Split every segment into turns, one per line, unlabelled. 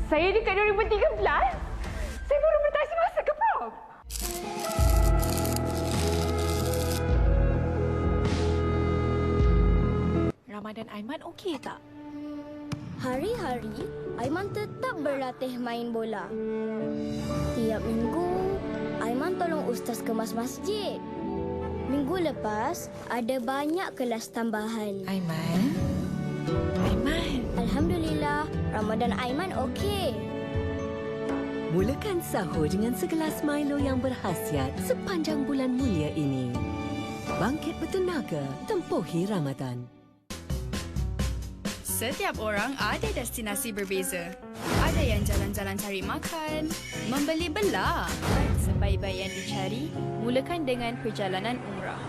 Saya dekat 2013. Saya baru bertasi masuk ke prom.
Ramadan Aiman okey tak?
Hari-hari, Aiman tetap berlatih main bola. Tiap minggu, Aiman tolong ustaz kemas masjid. Minggu lepas, ada banyak kelas tambahan.
Aiman?
Alhamdulillah, Ramadan Aiman okey.
Mulakan sahur dengan segelas Milo yang berkhasiat sepanjang bulan mulia ini. Bangkit bertenaga, tempuhi Ramadan.
Setiap orang ada destinasi berbeza. Ada yang jalan-jalan cari makan, membeli belah. Sebaik-baik yang dicari, mulakan dengan perjalanan umrah.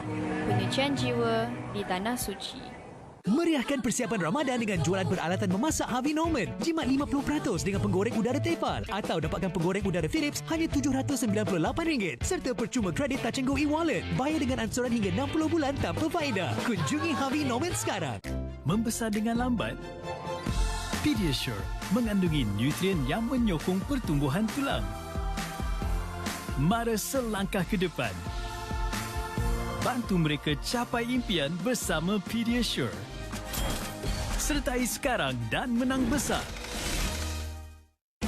Penyucian jiwa di Tanah Suci.
Meriahkan persiapan Ramadan dengan jualan peralatan memasak Harvey Norman. Jimat 50% dengan penggoreng udara Tefal atau dapatkan penggoreng udara Philips hanya RM798 serta percuma kredit Touch 'n Go e-wallet. Bayar dengan ansuran hingga 60 bulan tanpa faedah. Kunjungi Harvey Norman sekarang.
Membesar dengan lambat? Pediasure mengandungi nutrien yang menyokong pertumbuhan tulang. Mara selangkah ke depan. Bantu mereka capai impian bersama Pediasure. Sertai sekarang dan menang besar.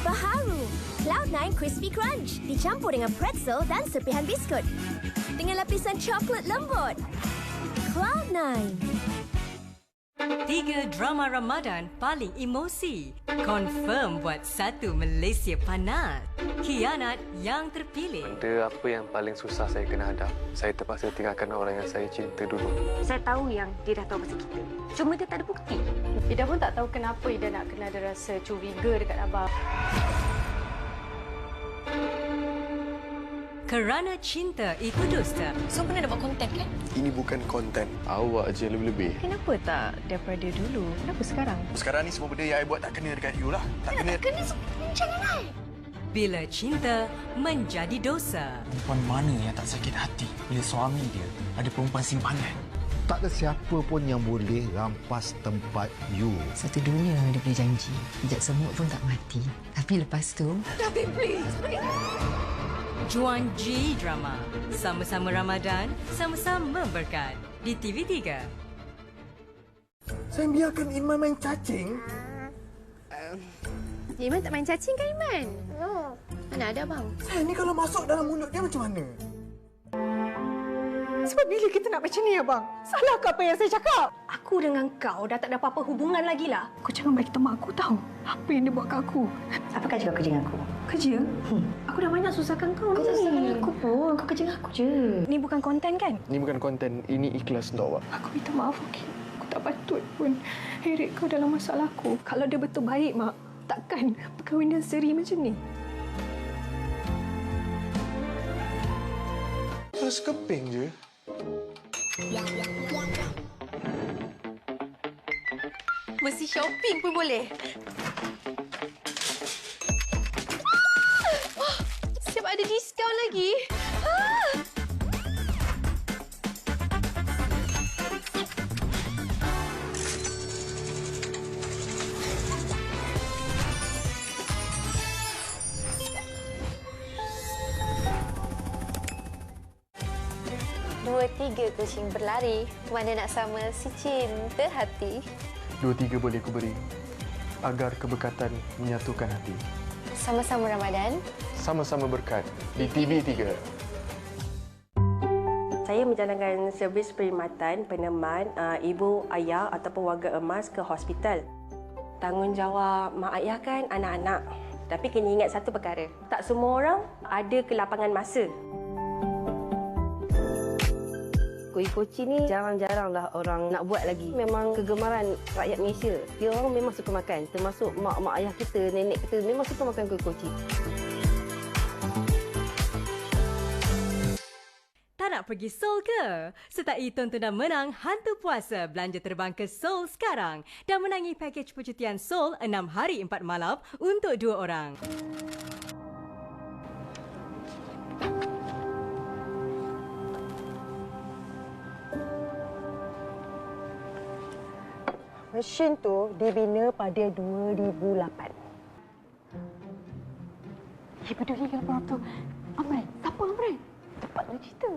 Baharu, Cloud9 Crispy Crunch dicampur dengan pretzel dan serpihan biskut dengan lapisan coklat lembut. Cloud9.
3 drama Ramadan paling emosi. Confirm buat satu Malaysia panas. Khianat yang terpilih.
Benda apa yang paling susah saya kena hadap? Saya terpaksa tinggalkan orang yang saya cinta dulu.
Saya tahu yang dia dah tahu pasal kita. Cuma dia tak ada bukti. Ida pun tak tahu kenapa Ida nak kena ada rasa curiga dekat abang.
Kerana cinta itu dusta.
So pernah dapat konten kan?
Ini bukan konten. Awak je lebih-lebih.
Kenapa tak daripada dulu? Kenapa sekarang?
Sekarang ni semua benda yang I buat tak kena dekat you lah. Tak kena.
Bila cinta menjadi dosa.
Perempuan mana yang tak sakit hati bila suami dia ada perempuan simpanan?
Tak ada siapa pun yang boleh rampas tempat you.
Satu dunia dia boleh janji. Pijak semut pun tak mati. Tapi lepas tu...
Tapi please.
Juan G Drama. Sama-sama Ramadan, sama-sama berkat. Di TV3.
Saya biarkan Iman main cacing.
Iman tak main cacing kan Iman? Mana ada bang?
Saya ni kalau masuk dalam mulut dia macam mana?
Sebab bila kita nak macam ni abang? Salah ke apa yang saya cakap? Aku dengan kau dah tak ada apa-apa hubungan lagi lah. Kau jangan bagi tahu mak aku tahu apa yang dia buat ke aku.
Apa kau cakap kerja dengan aku?
Kerja? Aku dah banyak susahkan kau ni.
Kau tak susahkan aku pun. Kau kerja dengan aku je.
Ni bukan konten kan?
Ini bukan konten. Ini ikhlas untuk awak.
Aku minta maaf, okey? Aku tak patut pun heret kau dalam masalah aku. Kalau dia betul baik, Mak, takkan perkahwinan seri macam ni.
Rasa keping je.
Mesti shopping pun boleh. Siap ada diskaun lagi.
Dua tiga kucing berlari. Mana nak sama si cinta hati?
2-3 boleh ku beri. Agar keberkatan menyatukan hati.
Sama-sama Ramadan.
Sama-sama berkat. Di TV3.
Saya menjalankan servis perkhidmatan peneman ibu, ayah ataupun warga emas ke hospital. Tanggungjawab mak ayah kan anak-anak. Tapi kena ingat satu perkara. Tak semua orang ada kelapangan masa. Kuih koci ni jarang-jaranglah orang nak buat lagi. Memang kegemaran rakyat Malaysia. Dia orang memang suka makan. Termasuk mak ayah kita, nenek kita memang suka makan kuih koci.
Tak nak pergi Seoul ke? Sertai tontonan menang Hantu Puasa. Belanja terbang ke Seoul sekarang. Dan menangi pakej percutian Seoul 6 hari 4 malam untuk 2 orang.
Mesin tu dibina pada 2008.
peduli ke orang tu. Amran, siapa Amran? Cepatlah cerita.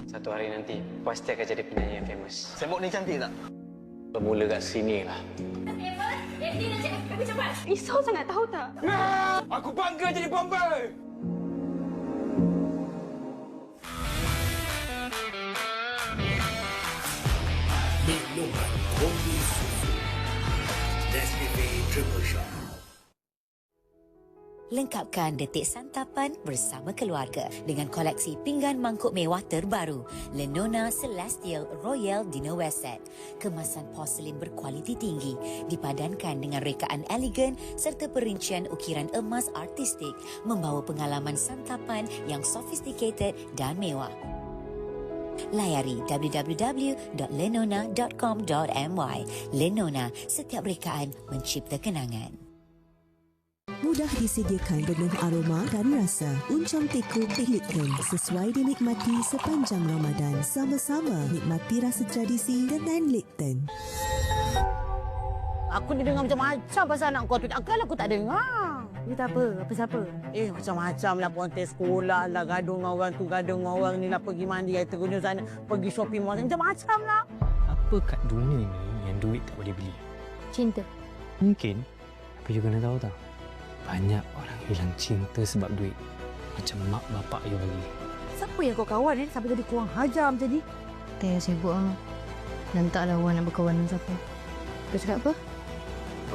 Satu hari nanti, pasti akan jadi penyanyi yang famous.
Semok ni cantik tak?
Bermula kat sini lah.
Risau sangat tahu tak?
Aku bangga jadi Bombay!
Minuman Kombi Susu Nescafe Triple Shot.
Lengkapkan detik santapan bersama keluarga dengan koleksi pinggan mangkuk mewah terbaru Lenona Celestial Royal Dinnerware Set. Kemasan porselin berkualiti tinggi dipadankan dengan rekaan elegan serta perincian ukiran emas artistik membawa pengalaman santapan yang sophisticated dan mewah. Layari www.lenona.com.my. Lenona, setiap rekaan mencipta kenangan.
Mudah disediakan penuh aroma dan rasa. Uncang teko Teh Lipton sesuai dinikmati sepanjang Ramadan. Sama-sama nikmati rasa tradisi dengan Lipton.
Aku ni dengar macam-macam pasal anak kau tu. Takkanlah aku tak dengar. Dia apa? Apa siapa? Macam-macam lah. Pontes sekolah lah. Gaduh dengan orang tu, gaduh dengan orang ni lah. Pergi mandi, air terguna sana. Pergi shopping mall. Macam-macam lah.
Apa kat dunia ni yang duit tak boleh beli?
Cinta.
Mungkin. Tapi juga nak tahu tak? Banyak orang hilang cinta sebab duit. Macam mak bapak you lagi.
Siapa yang kau kawan ni sampai jadi kurang hajar macam ni?
Teh sibuk lah. Dan tak lawan nak berkawan dengan siapa. Kau cakap apa?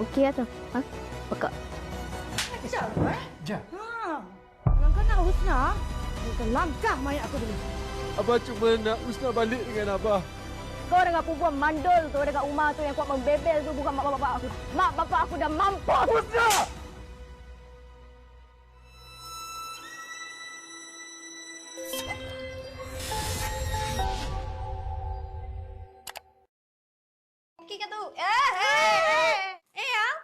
Okey atau? Ha? Pekak.
Jap,
Jap.
Kalau kau nak Husna, kau langkah mayat aku dulu.
Abah cuma nak Husna balik dengan Abah.
Kau dengan perempuan mandul tu, dengan Umar tu yang kuat membebel tu bukan mak bapak aku. Mak bapak aku dah mampus. Husna!
Okey kata tu.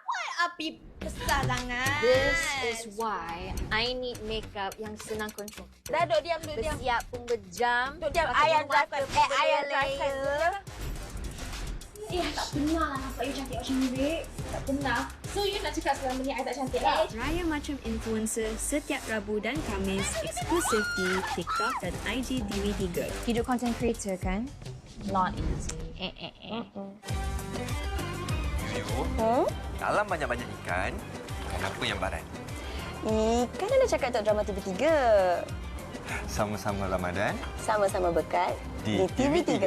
What api besar sangat.
This is why I need makeup yang senang control.
Dah duduk diam, duduk diam.
Bersiap pun berjam.
Duduk diam. Ayah drive. Ayah drive. Tak pernah lah nampak you cantik macam ni, Rick. Tak pernah. So, you nak cakap selama ni I tak cantik lah?
Raya Macam Influencer setiap Rabu dan Khamis eksklusif di TikTok dan IG TV3.
Hidup content creator kan? Not easy.
Dalam banyak-banyak ikan, apa yang barat?
Ikan ada cakap tak drama TV3.
Sama-sama Ramadan.
Sama-sama berkat
Di TV3.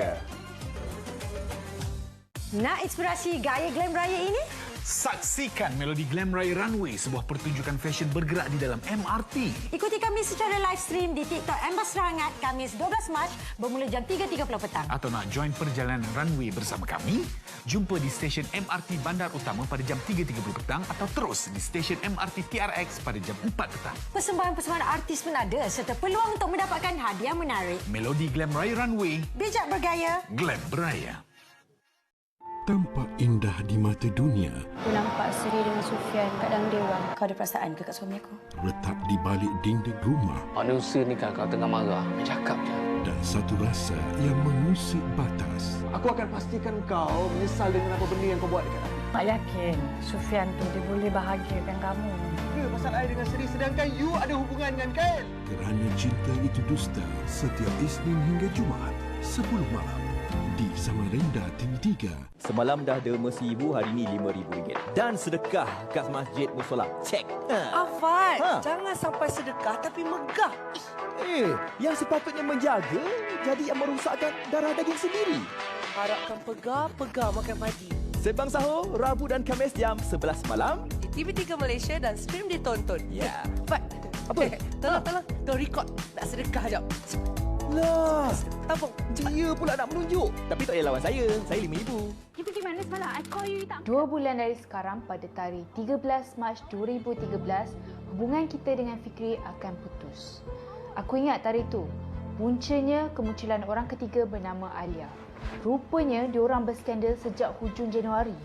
Nak inspirasi gaya glam raya ini?
Saksikan Melodi Glam Raya Runway, sebuah pertunjukan fashion bergerak di dalam MRT.
Ikuti kami secara live stream di TikTok Embas Serangat, Khamis 12 Mac bermula jam 3.30 petang.
Atau nak join perjalanan runway bersama kami? Jumpa di stesen MRT Bandar Utama pada jam 3.30 petang atau terus di stesen MRT TRX pada jam 4 petang.
Persembahan-persembahan artis pun ada serta peluang untuk mendapatkan hadiah menarik.
Melodi Glam Raya Runway.
Bijak bergaya.
Glam beraya.
Tampak indah di mata dunia.
Aku nampak Seri dengan Sufian kat dalam dewan. Kau ada perasaan ke kat suami aku?
Letak di balik dinding rumah.
Manusia ni kan kalau tengah marah, cakap je.
Dan satu rasa yang mengusik batas.
Aku akan pastikan kau menyesal dengan apa benda yang kau buat dekat aku.
Mak yakin Sufian tu dia boleh bahagiakan kamu.
Ya, pasal I dengan Seri sedangkan you ada hubungan dengan Kael.
Kerana cinta itu dusta, setiap Isnin hingga Jumaat, 10 malam. Di Samarinda TV3.
Semalam dah derma RM1,000, hari ni RM5,000. Dan sedekah kat masjid musola. Cek.
Afad, jangan sampai sedekah tapi megah.
Yang sepatutnya menjaga jadi yang merosakkan darah daging sendiri.
Harapkan pegar makan padi.
Sembang Sahur, Rabu dan Khamis jam 11 malam.
Di TV3 Malaysia dan stream ditonton.
Ya.
Fad.
Apa?
Tolong. Tolong record. Nak sedekah jap.
Lah, dia pula nak menunjuk. Tapi tak payah lawan saya. Saya RM5,000.
You pergi mana semalam? I call you tak? 2 bulan dari sekarang pada tarikh 13 Mac 2013, hubungan kita dengan Fikri akan putus. Aku ingat tarikh itu. Puncanya kemunculan orang ketiga bernama Alia. Rupanya diorang berskandal sejak hujung Januari.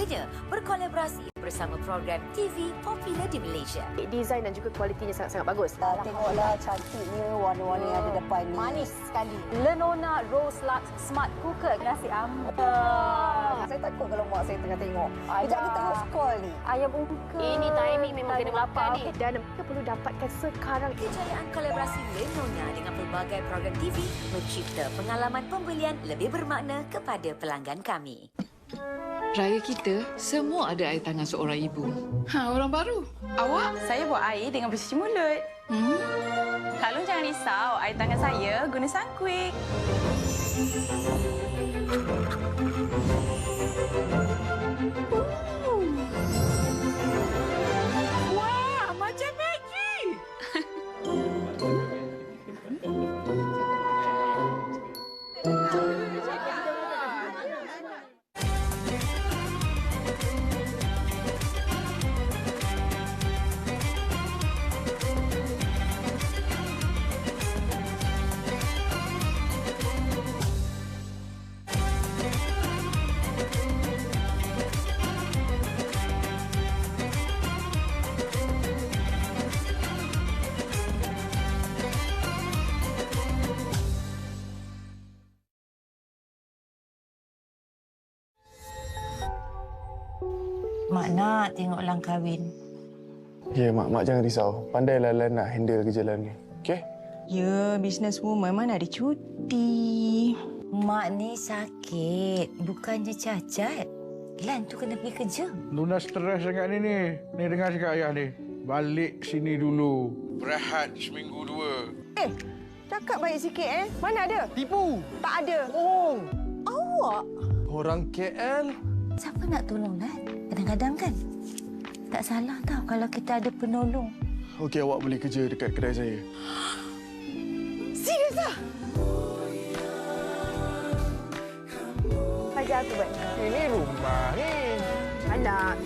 Ketiganya berkolaborasi bersama program TV popular di Malaysia.
Desain dan juga kualitinya sangat-sangat bagus.
Tengoklah cantiknya, warna-warna yang ada depan ni.
Manis sekali. Lenona Rose Lux Smart Cooker. Nasi ambur.
Saya takut kalau mak saya tengah tengok. Kejap dia tengok skor ni.
Ayam ungkep. Ini timing memang kena makan ni. Dan kita perlu dapatkan sekarang.
Kejayaan kolaborasi Lenona dengan pelbagai program TV mencipta pengalaman pembelian lebih bermakna kepada pelanggan kami.
Raya kita, semua ada air tangan seorang ibu. Orang baru. Awak?
Saya buat air dengan bercuci mulut. Kak Long jangan risau, air tangan saya guna Sunquick.
Wah, macam magic!
Mak nak tengok Lang kahwin.
Ya, Mak jangan risau. Pandailah Lan nak handle kerjaan ni. Okey?
Ya, businesswoman mana ada cuti.
Mak ni sakit, bukannya cacat. Lan tu kena pergi kerja.
Luna stres sangat ni. Ni dengar cakap ayah ni. Balik sini dulu. Berehat seminggu 2.
Cakap baik sikit Mana ada?
Tipu.
Tak ada.
Bohong.
Awak?
Orang KL.
Siapa nak tolong, Lan? Kadang-kadang kan, tak salah tau kalau kita ada penolong.
Okey, awak boleh kerja dekat kedai saya.
Serius ah? Ajar aku buat.
Ini rumah ni.
Anak.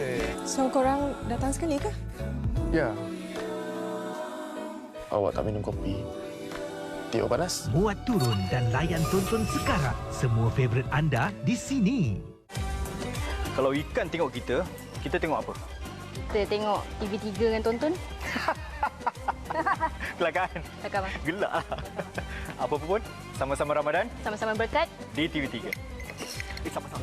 So, korang datang sekali ke?
Ya. Awak tak minum kopi? Tiup panas?
Muat turun dan layan tonton sekarang. Semua favorit anda di sini.
Kalau ikan tengok kita, kita tengok apa?
Kita tengok TV3 dengan tonton.
Kelakar.
Kelakar bang.
Gelak lah. Apa pun, sama-sama Ramadan.
Sama-sama berkat.
Di TV3. Sama-sama.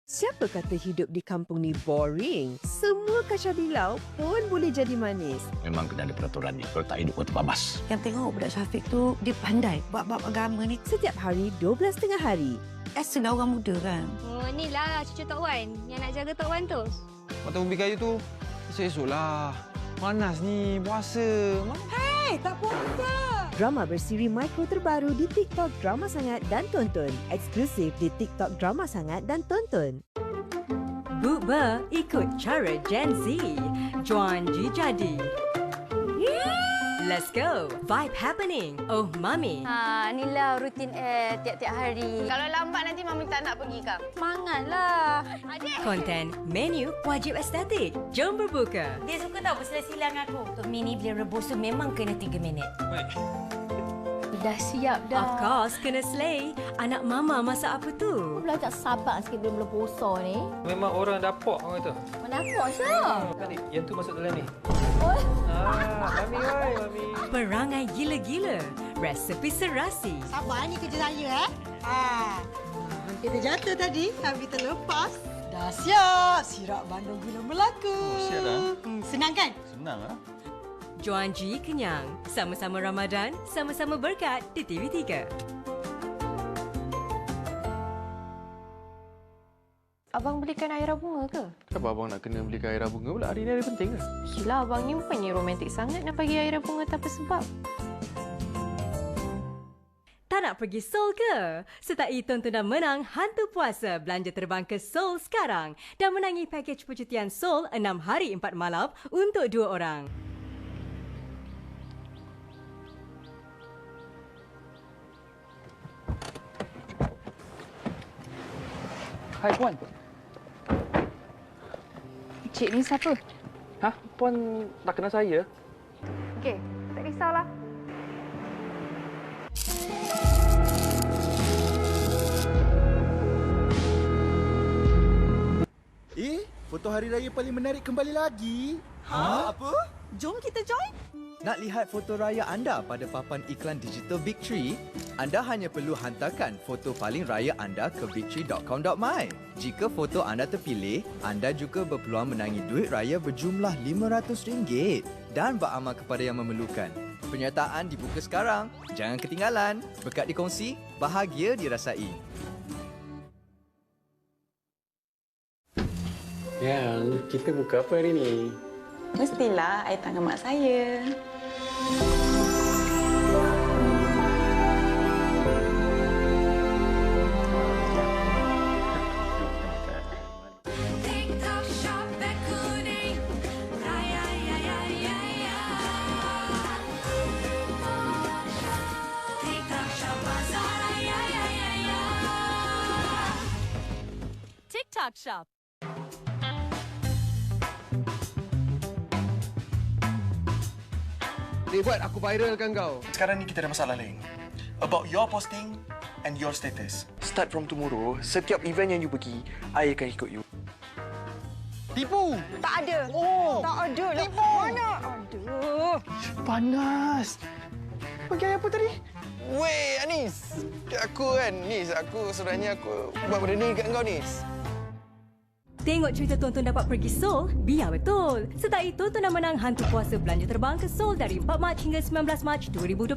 Siapa kata hidup di kampung ni boring? Semua kacang bilau pun boleh jadi manis.
Memang kena ada peraturan ni. Kalau tak hidup kau terbabas.
Yang tengok budak Syafiq tu, dia pandai bab-bab agama ni.
Setiap hari 12 tengah hari.
Biasalah orang muda kan.
Oh, inilah cucu Tok Wan yang nak jaga Tok Wan tu.
Mata ubi kayu tu, esok-esoklah. Panas ni, puasa.
Hei, tak puasa! Drama bersiri Micro terbaru di TikTok Drama Sangat dan Tonton. Eksklusif di TikTok Drama Sangat dan Tonton.
Bukber ikut cara Gen Z. Juan Ji jadi. Let's go. Vibe happening. Oh, Mami.
Inilah rutin tiap-tiap hari. Kalau lambat nanti Mami tak nak pergi kah? Semangatlah.
Konten, menu, wajib estetik. Jom berbuka.
Dia suka tahu bersilang aku. Untuk mini bila rebus tu memang kena 3 minit.
Dah siap dah.
Of course, kena slay. Anak mama masak apa tu?
Belajar sabar sikit belum puasa ni.
Memang orang dapur orang tu.
Mana aku, Syah?
Yang tu masuk dalam ni.
Oh.
Mami, oi, Mami.
Perangai gila-gila. Resepi serasi.
Sabar ni kerja saya, Kita jatuh tadi, tapi terlepas. Dah siap. Sirap Bandung gula melaku.
Siap dah.
Senang kan?
Senang lah.
Juan Ji kenyang. Sama-sama Ramadan, sama-sama berkat di TV3.
Abang belikan air bunga ke?
Kenapa abang nak kena belikan air bunga pula? Hari ni ada penting ke?
Gila, abang ni bukannya romantik sangat nak bagi air bunga tanpa sebab.
Tak nak pergi Seoul ke? Sertai tonton dan menang Hantu Puasa belanja terbang ke Seoul sekarang dan menangi pakej percutian Seoul 6 hari 4 malam untuk 2 orang.
Hai Puan.
Cik ni siapa?
Hah? Puan tak kenal saya?
Okey, tak risaulah.
foto hari raya paling menarik kembali lagi.
Apa? Jom kita join. Nak lihat foto raya anda pada papan iklan digital Big Tree? Anda hanya perlu hantarkan foto paling raya anda ke bigtree.com.my. Jika foto anda terpilih, anda juga berpeluang menangi duit raya berjumlah RM500 dan beramal kepada yang memerlukan. Penyertaan dibuka sekarang. Jangan ketinggalan. Berkat dikongsi, bahagia dirasai.
Yang, kita buka apa hari ni?
Mestilah air tangan mak saya.
TikTok Shop.
Dia buat aku viralkan kau. Sekarang ni kita ada masalah lain. About your posting and your status. Start from tomorrow, setiap event yang you pergi, I akan ikut you. Tipu!
Tak ada.
Oh!
Tak ada lah.
Tipu!
Mana? Aduh.
Panas. Bagi apa tadi? Weh, Anis. Aku kan, Nis. Sebenarnya aku buat benda ni kat kau, Nis.
Tengok cerita tonton dapat pergi Seoul? Biar betul. Sertai tonton dan menang hantu puasa belanja terbang ke Seoul dari 4 Mac hingga 19 Mac 2026.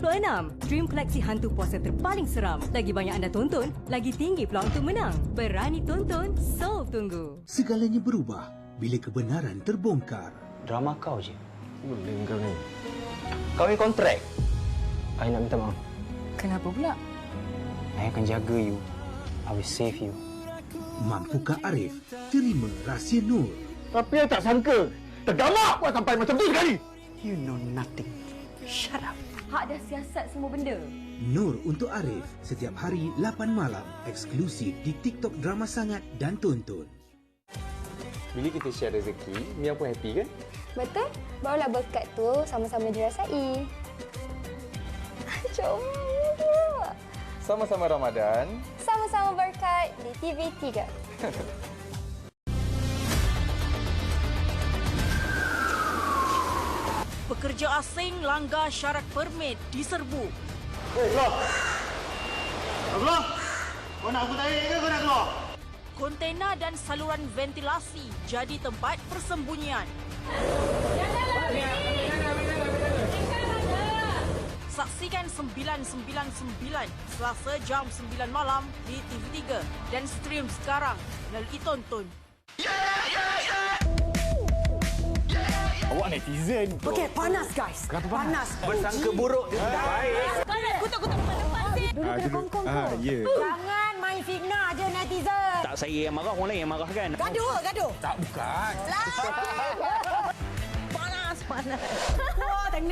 Stream koleksi hantu puasa terpaling seram. Lagi banyak anda tonton, lagi tinggi peluang untuk menang. Berani tonton, Seoul tunggu.
Segalanya berubah bila kebenaran terbongkar.
Drama kau je.
Boleh kau ni. Kau ni kontrak.
I nak minta maaf.
Kenapa pula?
I akan jaga you. I will save you.
Mampukah Arif terima rahsia Nur?
Tapi saya tak sangka. Tergamak buat sampai macam tu sekali.
You know nothing. Shut up.
Hak dah siasat semua benda.
Nur untuk Arif setiap hari 8 malam eksklusif di TikTok Drama Sangat dan Tonton.
Bila kita share rezeki, Mia pun happy kan?
Betul. Barulah berkat tu sama-sama dirasai. Comel.
Sama-sama Ramadan.
Sama-sama berkat di TV3.
Pekerja asing langgar syarat permit diserbu.
Abdullah! Kau nak aku tarik ke kau nak keluar?
Kontena dan saluran ventilasi jadi tempat persembunyian. Saksikan 999 Selasa jam 9 malam di TV3 dan stream sekarang melalui Tonton.
Awak netizen.
Okey, panas guys.
Kenapa
panas?
Bersangka buruk dia sudah baik.
Kutuk depan sih. Duduk kena kongkong tu.
Ya.
Jangan main fitnah je netizen.
Tak saya yang marah, orang lain yang marah kan?
Gaduh.
Tak, bukan.
Panas. Wah, deng.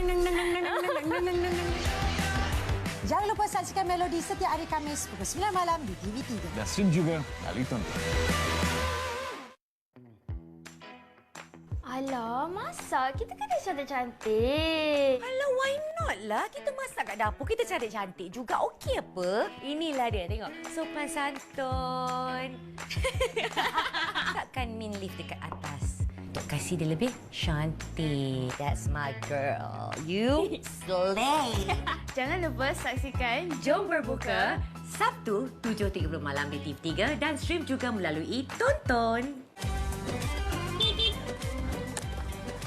Jangan lupa saksikan Melodi setiap hari Khamis pukul 9 malam di TV3.
Dan stream juga melalui Tonton.
Alah, masak. Kita kan dah cantik-cantik.
Alah, why not lah? Kita masak kat dapur, kita cantik-cantik juga. Okey apa? Inilah dia, tengok. Sopan santun. Takkan min lift dekat atas. Untuk kasih dia lebih cantik. That's my girl. You slay.
Jangan lupa saksikan Jom Berbuka
Sabtu 7.30 malam di TV3 dan stream juga melalui Tonton.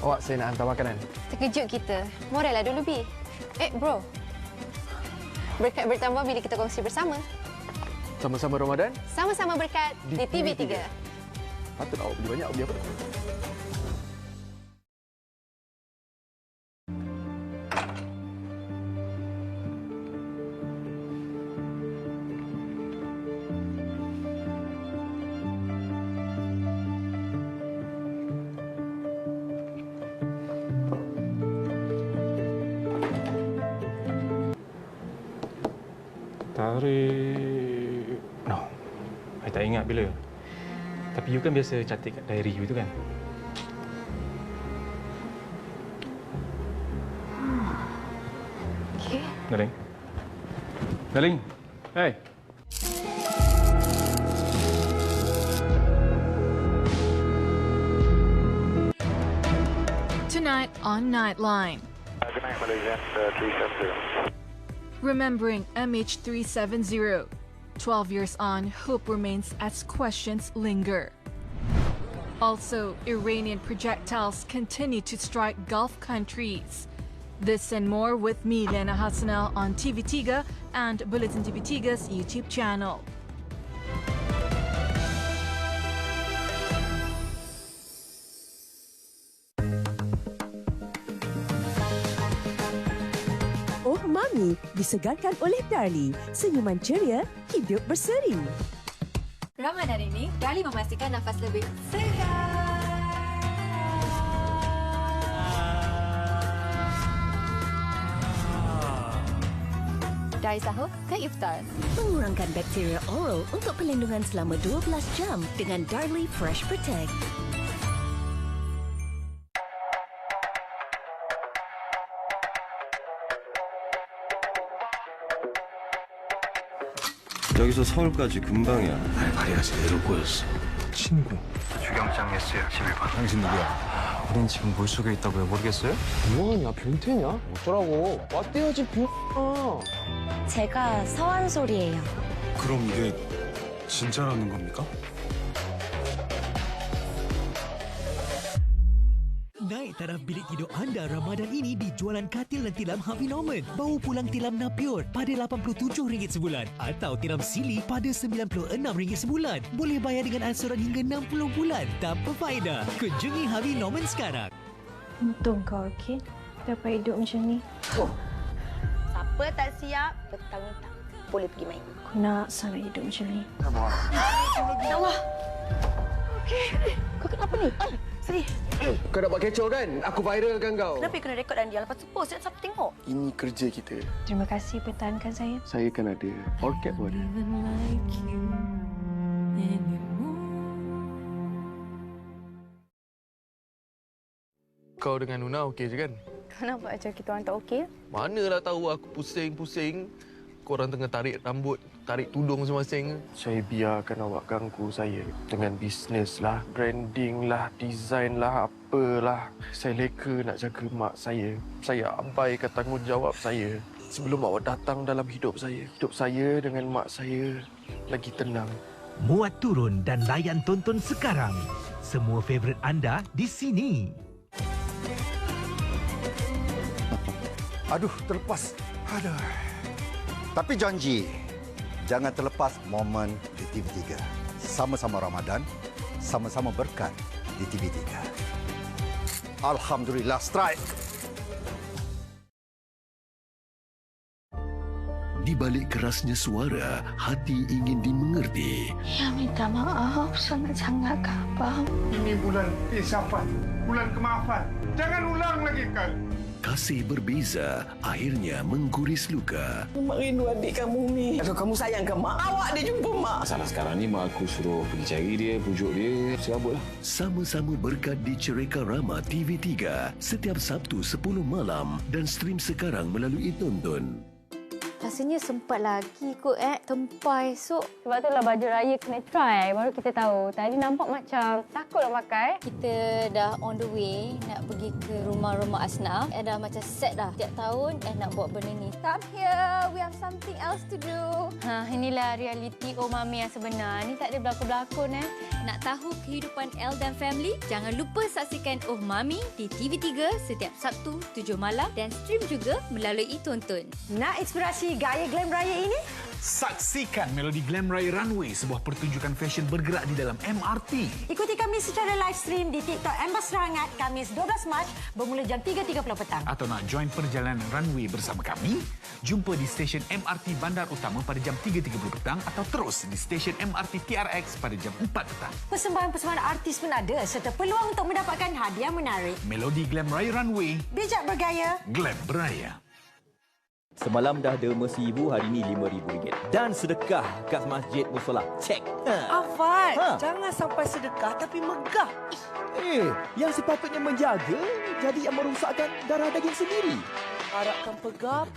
Awak, saya nak hantar makanan.
Terkejut kita. Moral lah dulu, Bi. Bro. Berkat bertambah bila kita kongsi bersama.
Sama-sama Ramadan.
Sama-sama berkat di TV3.
Patut awak beli banyak, awak beli apa?
Tarik... No. I tak ingat bila. Tapi you kan biasa catat kat diary you tu kan?
Okey.
Darling. Darling. Hey.
Tonight on Nightline.
Good night, Malaysia 370.
Remembering MH370. 12 years on, hope remains as questions linger. Also, Iranian projectiles continue to strike Gulf countries. This and more with me, Lena Hassanel, on TV3 and Bulletin TV3's YouTube channel.
Oh Mami disegarkan oleh Darlie. Senyuman ceria, hidup berseri.
Ramadan ini, Darlie memastikan nafas lebih segar. Dari sahur ke iftar.
Mengurangkan bakteria oral untuk perlindungan selama 12 jam dengan Darlie Fresh Protect.
여기서 서울까지 금방이야.
발발이가 제대로 보였어. 친구.
주경장 S야 11번.
당신 누구야?
우린 지금 물속에 있다고요. 모르겠어요?
뭐하냐? 변태냐? 어쩌라고? 왔대야지 뷰.
제가 서한솔이에요.
그럼 이게 진짜라는 겁니까?
Naik taraf bilik tidur anda Ramadan ini di jualan katil dan tilam Harvey Norman. Bawa pulang tilam Napier pada RM87 sebulan atau tilam Sili pada RM96 sebulan. Boleh bayar dengan ansuran hingga 60 bulan tanpa faedah. Kunjungi Harvey Norman sekarang.
Untung kau, okey? Dapat hidup macam ni.
Siapa tak siap, petang-petang boleh pergi main.
Aku nak sangat hidup macam ni.
Allah. Okey. Kau kenapa ni? Sedih.
Kau nak buat kecoh kan? Aku viralkan kau.
Kenapa kena rekod dan dia? Lepas tu post, siapa tengok?
Ini kerja kita.
Terima kasih pertahankan saya.
Saya kan ada. Orchid pun ada. Kau dengan Nuna okey je kan?
Kau nampak macam kita orang tak okey?
Manalah tahu aku pusing-pusing. Korang tengah tarik rambut, tarik tudung masing-masing. Saya biarkan awak ganggu saya dengan bisnes lah, branding lah, design lah, apalah. Saya leka nak jaga mak saya. Saya abaikan tanggungjawab saya. Sebelum awak datang dalam hidup saya dengan mak saya lagi tenang.
Muat turun dan layan tonton sekarang. Semua favourite anda di sini.
Aduh, terlepas. Aduh. Tapi janji, jangan terlepas momen di TV3. Sama-sama Ramadan, sama-sama berkat di TV3. Alhamdulillah, strike!
Di balik kerasnya suara, hati ingin dimengerti.
Ya, minta maaf sangat-sangat ke abang.
Ini bulan insafan, bulan kemaafan. Jangan ulang lagi kali.
Kasih berbeza akhirnya mengguris luka.
Mak rindu adik kamu ni. Kalau kamu sayangkan mak, awak dia jumpa mak.
Masalah sekarang ni mak aku suruh pergi cari dia, pujuk dia, serabutlah.
Sama-sama berkat di Cereka Rama TV3 setiap Sabtu 10 malam dan stream sekarang melalui Tonton.
Rasanya sempat lagi kot tempai esok. Sebab itulah baju raya kena try. Baru kita tahu. Tadi nampak macam takut nak pakai. Kita dah on the way nak pergi ke rumah-rumah Asnaf. Dah macam set dah. Setiap tahun nak buat benda ni. Come here. We have something else to do. Inilah realiti Oh Mami yang sebenar. Ni tak ada berlakon-berlakon. Nak tahu kehidupan Elle dan family? Jangan lupa saksikan Oh Mami di TV3 setiap Sabtu 7 malam dan stream juga melalui Tonton.
Nak inspirasi gaya glam raya ini?
Saksikan Melodi Glam Raya Runway, sebuah pertunjukan fashion bergerak di dalam MRT.
Ikuti kami secara live stream di TikTok Embas Serangat Khamis 12 Mac bermula jam 3.30 petang.
Atau nak join perjalanan runway bersama kami? Jumpa di stesen MRT Bandar Utama pada jam 3.30 petang atau terus di stesen MRT TRX pada jam 4 petang.
Persembahan-persembahan artis pun ada serta peluang untuk mendapatkan hadiah menarik.
Melodi Glam Raya Runway.
Bijak bergaya.
Glam beraya.
Semalam dah derma RM1,000, hari ni RM5,000. Dan sedekah kat masjid musola. Cek.
Afan, jangan sampai sedekah tapi megah.
Yang sepatutnya menjaga jadi yang merosakkan darah daging sendiri.
Harapkan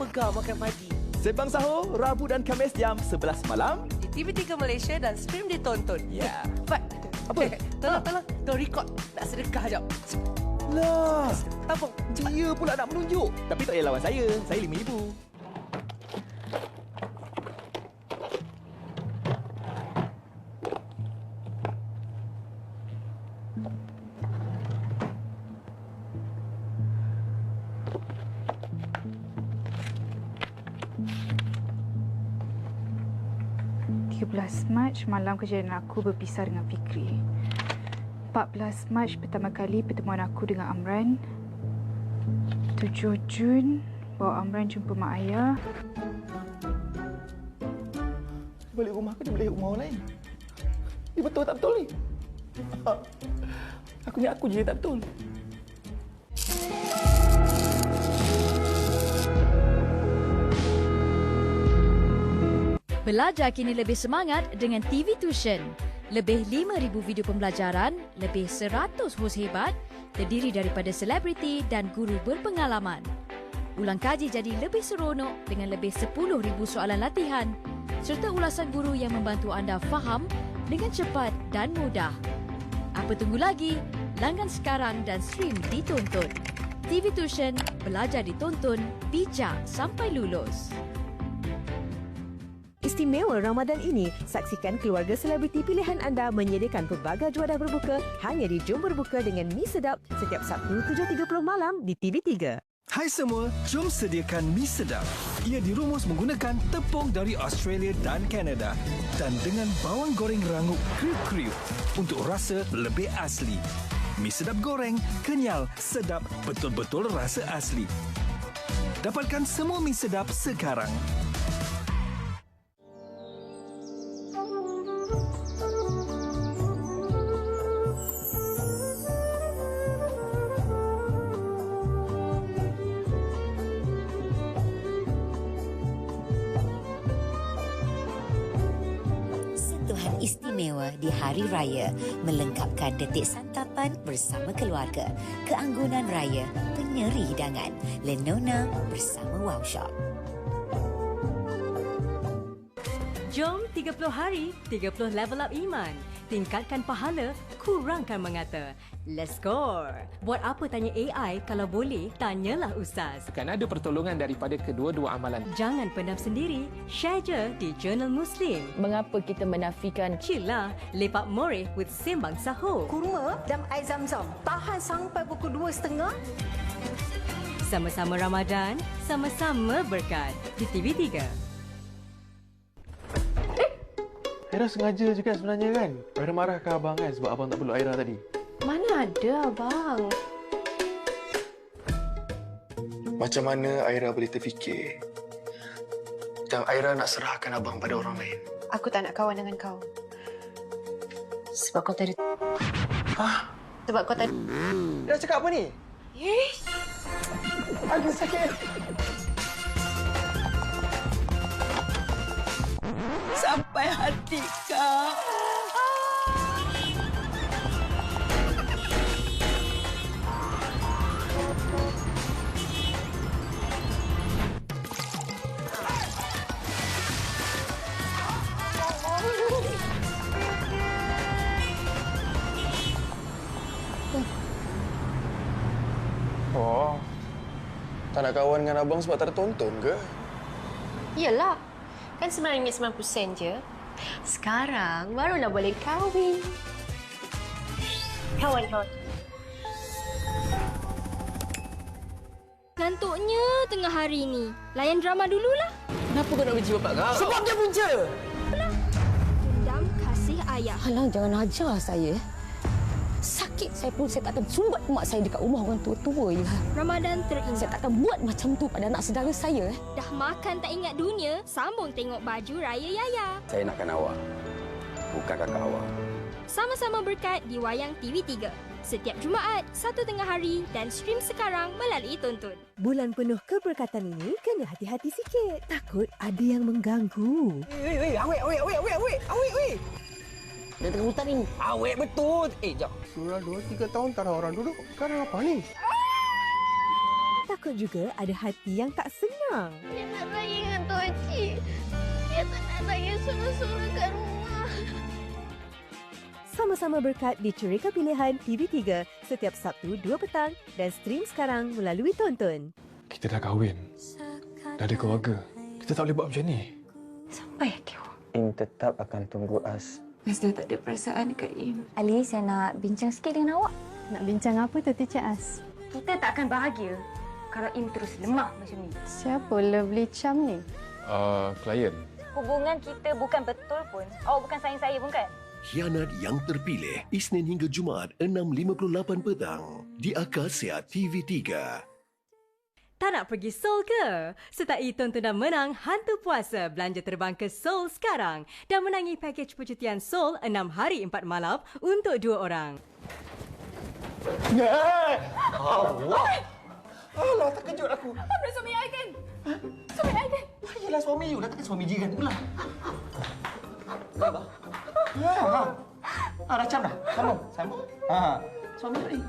pegar makan pagi.
Sembang sahur, Rabu dan Khamis jam 11 malam.
Di TV3 Malaysia dan stream di Tonton.
Ya.
Fat.
Apa?
Tolong. Tolong record. Nak sedekah jap.
Lah, apa dia pula nak menunjuk? Tapi tak payah lawan saya. Saya RM5,000.
Mac, malam kejadian aku berpisah dengan Fikri. 14 Mac, pertama kali pertemuan aku dengan Amran. 7 Jun, bawa Amran jumpa mak ayah.
Dia balik rumah ke dia balik rumah orang lain? Dia betul tak betul ni? Aku ingat aku je tak betul.
Belajar kini lebih semangat dengan TV Tuition. Lebih 5,000 video pembelajaran, lebih 100 hos hebat, terdiri daripada selebriti dan guru berpengalaman. Ulang kaji jadi lebih seronok dengan lebih 10,000 soalan latihan serta ulasan guru yang membantu anda faham dengan cepat dan mudah. Apa tunggu lagi? Langgan sekarang dan stream ditonton. TV Tuition, belajar ditonton, bijak sampai lulus.
Istimewa Ramadan ini, saksikan keluarga selebriti pilihan anda menyediakan pelbagai juadah berbuka hanya di Jom Berbuka dengan Mi Sedap setiap Sabtu 7.30 malam di TV3.
Hai semua, jom sediakan Mi Sedap. Ia dirumus menggunakan tepung dari Australia dan Kanada dan dengan bawang goreng rangup kriuk-kriuk untuk rasa lebih asli. Mi Sedap goreng, kenyal, sedap, betul-betul rasa asli. Dapatkan semua Mi Sedap sekarang.
Istimewa di Hari Raya melengkapkan detik santapan bersama keluarga. Keanggunan raya, penyeri hidangan. Lenona bersama Wow Shop.
Jom 30 hari, 30 level up iman. Tingkatkan pahala, kurangkan mengata. Let's go! Buat apa tanya AI kalau boleh, tanyalah Ustaz.
Akan ada pertolongan daripada kedua-dua amalan.
Jangan pendam sendiri, share je di Jurnal Muslim.
Mengapa kita menafikan?
Chill lepak more with Sembang Sahur.
Kurma dan air zam-zam. Tahan sampai pukul 2.30.
Sama-sama Ramadan, sama-sama berkat di TV3.
Aira sengaja je kan sebenarnya kan? Aira marah ke abang kan sebab abang tak peluk Aira tadi?
Mana ada abang?
Macam mana Aira boleh terfikir yang Aira nak serahkan abang pada orang lain?
Aku tak nak kawan dengan kau. Sebab kau tadi...
Hah?
Sebab kau tadi...
Dia cakap apa ni?
Yes.
Aduh, sakit.
Sampai hati kau.
Oh, tak nak kawan dengan abang sebab tak ada tonton ke?
Yelah. Kan RM9.90 je. Sekarang barulah boleh kahwin. Kawan.
Ngantuknya tengah hari ni. Layan drama dululah.
Kenapa kau nak benci bapak kau?
Sebab dia punca.
Dendam kasih ayah.
Alang, jangan ajar saya. Sakit saya pun saya takkan sumbat mak saya dekat rumah orang tua-tua je.
Ramadan teringat.
Saya takkan buat macam tu pada anak saudara saya.
Dah makan tak ingat dunia, sambung tengok baju raya Yaya.
Saya nakkan awak, bukan kakak awak.
Sama-sama berkat di wayang TV3. Setiap Jumaat, 1 tengah hari dan stream sekarang melalui Tonton.
Bulan penuh keberkatan ini, kena hati-hati sikit. Takut ada yang mengganggu.
Awek.
Dia tengah hutan ni.
Awek betul. Jap.
Sudah 2-3 tahun tak ada orang duduk. Sekarang apa ni?
Takut juga ada hati yang tak senang.
Dia nak raya dengan Tok Cik. Dia tak nak raya sorang-sorang kat rumah.
Sama-sama berkat di Cerita Pilihan TV3
setiap Sabtu 2 petang dan stream sekarang melalui Tonton.
Kita dah kahwin. Dah ada keluarga. Kita tak boleh buat macam ni.
Sampai hati awak.
Im tetap akan tunggu As.
Mas dah tak ada perasaan dekat Im. Ali, saya nak bincang sikit dengan awak.
Nak bincang apa tu, Teacher As?
Kita tak akan bahagia kalau Im terus lemah macam ni.
Siapa lovely charm ni?
Klien.
Hubungan kita bukan betul pun. Awak bukan sayang saya pun kan?
Khianat yang terpilih, Isnin hingga Jumaat 6.58 petang di Akasia TV3.
Tak nak pergi Seoul ke? Sertai tonton dan menang Hantu Puasa belanja terbang ke Seoul sekarang dan menangi pakej percutian Seoul 6 hari 4 malam untuk 2 orang.
Allah! Alah, terkejut aku.
Apa suami I kan? Suami I kan?
Yelah suami you lah, takkan suami jiran tu lah. Dah macam dah. Sambung. Suami you ni.